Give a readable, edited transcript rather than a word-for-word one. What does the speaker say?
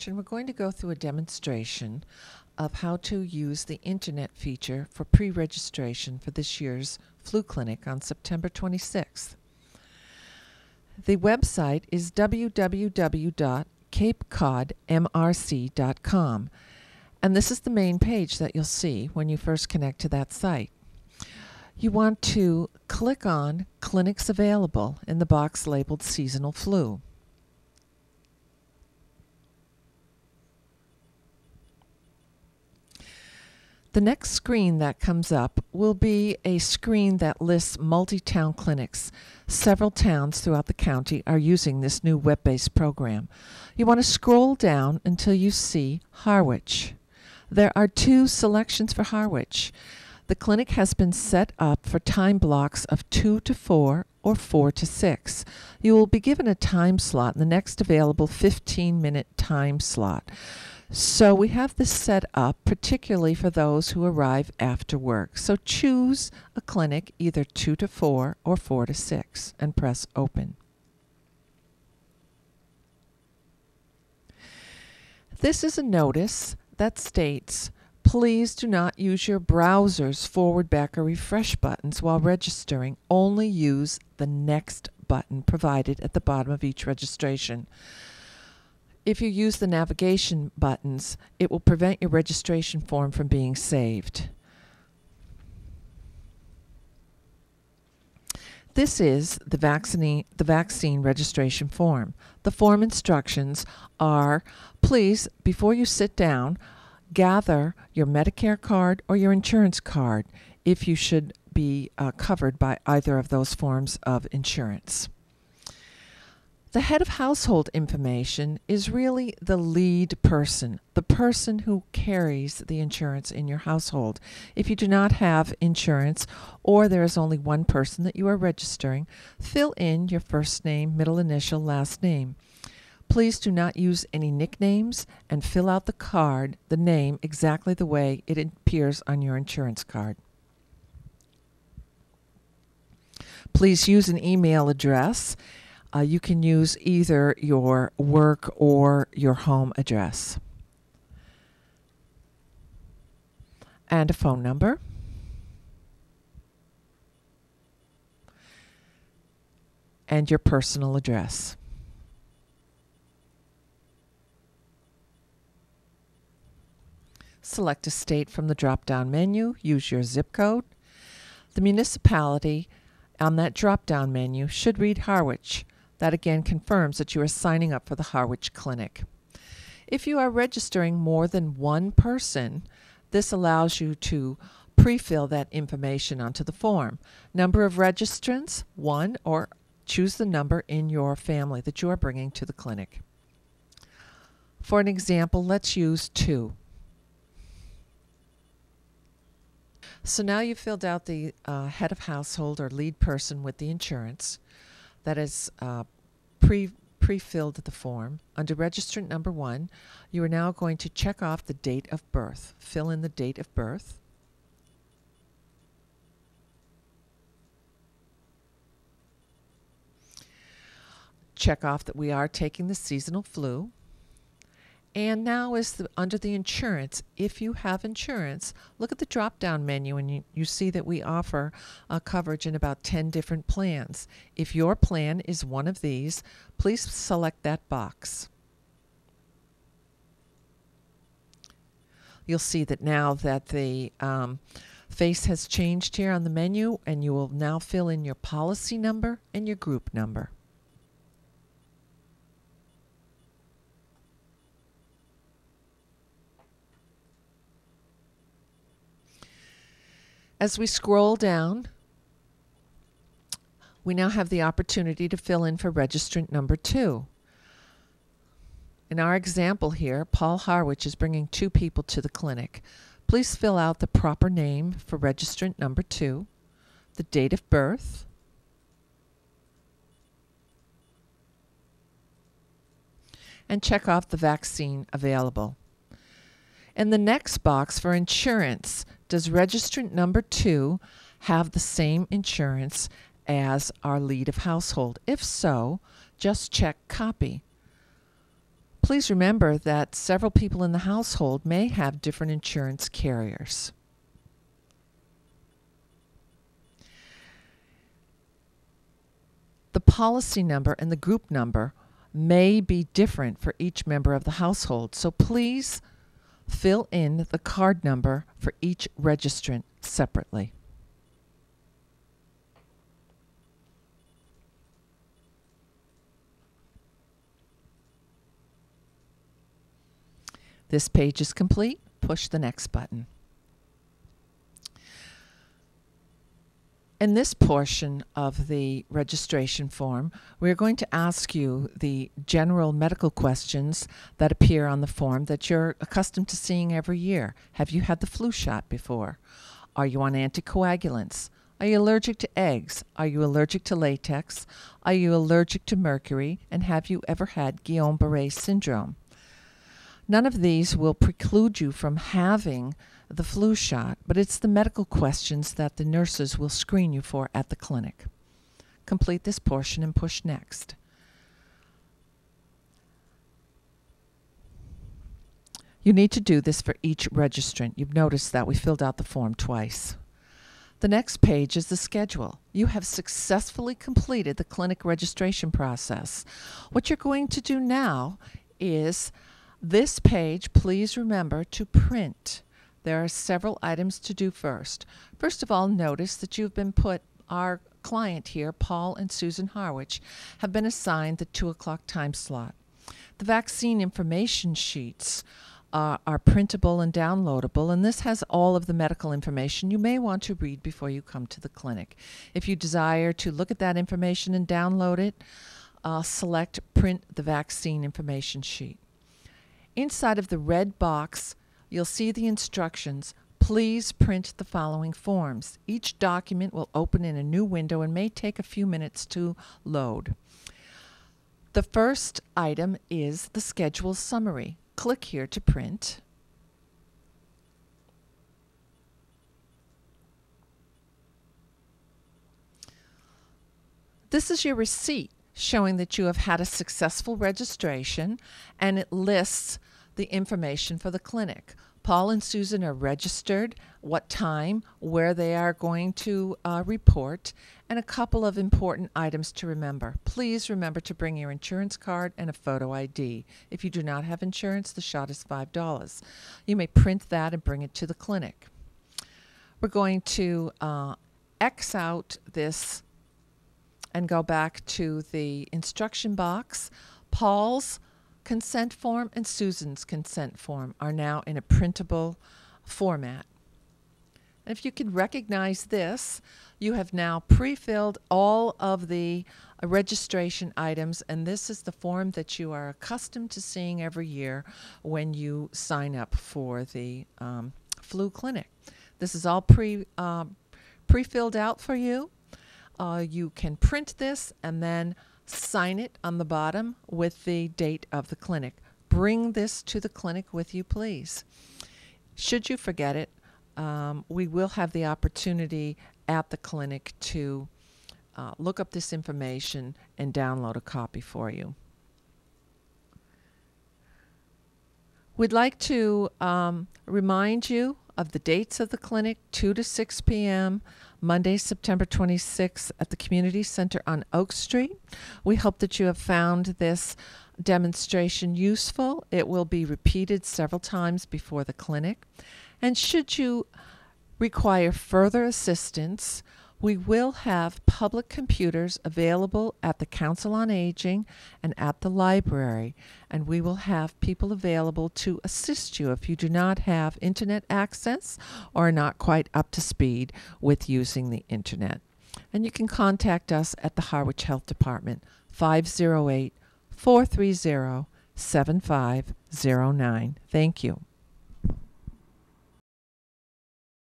And we're going to go through a demonstration of how to use the internet feature for pre-registration for this year's flu clinic on September 26th. The website is www.capecodmrc.com, and this is the main page that you'll see when you first connect to that site. You want to click on Clinics Available in the box labeled Seasonal Flu. The next screen that comes up will be a screen that lists multi-town clinics. Several towns throughout the county are using this new web-based program. You want to scroll down until you see Harwich. There are two selections for Harwich. The clinic has been set up for time blocks of 2 to 4 or 4 to 6. You will be given a time slot in the next available 15-minute time slot. So we have this set up particularly for those who arrive after work. So choose a clinic either 2 to 4 or 4 to 6 and press open. This is a notice that states, please do not use your browser's forward, back, or refresh buttons while registering. Only use the next button provided at the bottom of each registration. If you use the navigation buttons, it will prevent your registration form from being saved. This is the vaccine registration form. The form instructions are, please, before you sit down, gather your Medicare card or your insurance card if you should be covered by either of those forms of insurance. The head of household information is really the lead person, the person who carries the insurance in your household. If you do not have insurance or there is only one person that you are registering, fill in your first name, middle initial, last name. Please do not use any nicknames and fill out the card, the name, exactly the way it appears on your insurance card. Please use an email address. You can use either your work or your home address. And a phone number. And your personal address. Select a state from the drop-down menu. Use your zip code. The municipality on that drop-down menu should read Harwich. That again confirms that you are signing up for the Harwich Clinic. If you are registering more than one person, this allows you to pre-fill that information onto the form. Number of registrants, 1, or choose the number in your family that you are bringing to the clinic. For an example, let's use 2. So now you've filled out the head of household or lead person with the insurance. That is pre-filled the form. Under registrant number 1, you are now going to check off the date of birth. Fill in the date of birth. Check off that we are taking the seasonal flu. And now is under the insurance. If you have insurance, look at the drop-down menu and you see that we offer coverage in about 10 different plans. If your plan is one of these, please select that box. You'll see that now that the face has changed here on the menu, and you will now fill in your policy number and your group number. As we scroll down, we now have the opportunity to fill in for registrant number 2. In our example here, Paul Harwich is bringing 2 people to the clinic. Please fill out the proper name for registrant number 2, the date of birth, and check off the vaccine available. In the next box for insurance, does registrant number 2 have the same insurance as our lead of household? If so, just check copy. Please remember that several people in the household may have different insurance carriers. The policy number and the group number may be different for each member of the household, so please fill in the card number for each registrant separately. This page is complete. Push the next button. In this portion of the registration form, we're going to ask you the general medical questions that appear on the form that you're accustomed to seeing every year. Have you had the flu shot before? Are you on anticoagulants? Are you allergic to eggs? Are you allergic to latex? Are you allergic to mercury? And have you ever had Guillain-Barré syndrome? None of these will preclude you from having the flu shot, but it's the medical questions that the nurses will screen you for at the clinic. Complete this portion and push next. You need to do this for each registrant. You've noticed that we filled out the form twice. The next page is the schedule. You have successfully completed the clinic registration process. What you're going to do now is this page, please remember to print. There are several items to do first. First of all, notice that you've been put, our client here, Paul and Susan Harwich, have been assigned the 2 o'clock time slot. The vaccine information sheets are printable and downloadable, and this has all of the medical information you may want to read before you come to the clinic. If you desire to look at that information and download it, select Print the Vaccine Information Sheet. Inside of the red box, you'll see the instructions. Please print the following forms. Each document will open in a new window and may take a few minutes to load. The first item is the schedule summary. Click here to print. This is your receipt showing that you have had a successful registration, and it lists the information for the clinic. Paul and Susan are registered, what time, where they are going to report, and a couple of important items to remember. Please remember to bring your insurance card and a photo ID. If you do not have insurance, the shot is $5. You may print that and bring it to the clinic. We're going to X out this and go back to the instruction box. Paul's consent form and Susan's consent form are now in a printable format. And if you can recognize this, you have now pre-filled all of the registration items, and this is the form that you are accustomed to seeing every year when you sign up for the flu clinic. This is all pre-filled out for you. You can print this and then sign it on the bottom with the date of the clinic. Bring this to the clinic with you, please. Should you forget it, we will have the opportunity at the clinic to look up this information and download a copy for you. We'd like to remind you of the dates of the clinic, 2 to 6 p.m., Monday, September 26th at the Community Center on Oak Street. We hope that you have found this demonstration useful. It will be repeated several times before the clinic. And should you require further assistance, we will have public computers available at the Council on Aging and at the library, and we will have people available to assist you if you do not have internet access or are not quite up to speed with using the internet. And you can contact us at the Harwich Health Department, 508-430-7509. Thank you.